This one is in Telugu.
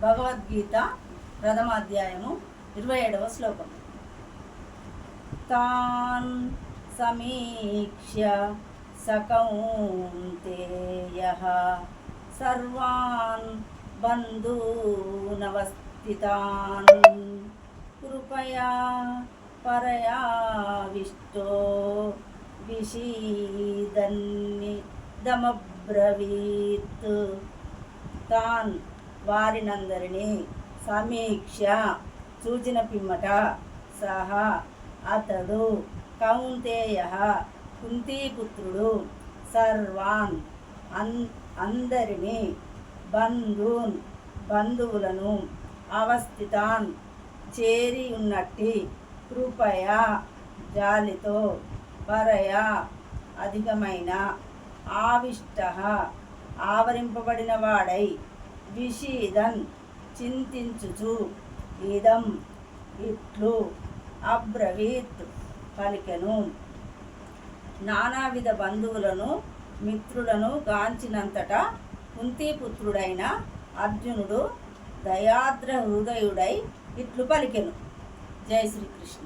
భగవద్గీత ప్రథమ అధ్యాయము 27వ శ్లోకం. తాన్ సమీక్ష్య సకౌంతేయః సర్వాన్ బంధూనవస్థితాన్ కృపయా పరయావిష్టో విషీదన్నిదమబ్రవీత్. తాన్ వారినందరినీ సమీక్ష చూచిన పిమ్మట సహా అతడు కౌంతేయ కుంతీపుత్రుడు సర్వాన్ అందరినీ బంధువులను అవస్థితాన్ చేరి ఉన్నట్టి కృపయా జాలితో పరయా అధికమైన ఆవిష్ట ఆవరింపబడిన వాడై విషీదన్ చింతించుచు ఇట్లు అబ్రవీత్ పలికెను. నానావిధ బంధువులను మిత్రులను గాంచినంతటా కుంతీపుత్రుడైన అర్జునుడు దయాద్ర హృదయుడై ఇట్లు పలికెను. జై శ్రీకృష్ణ.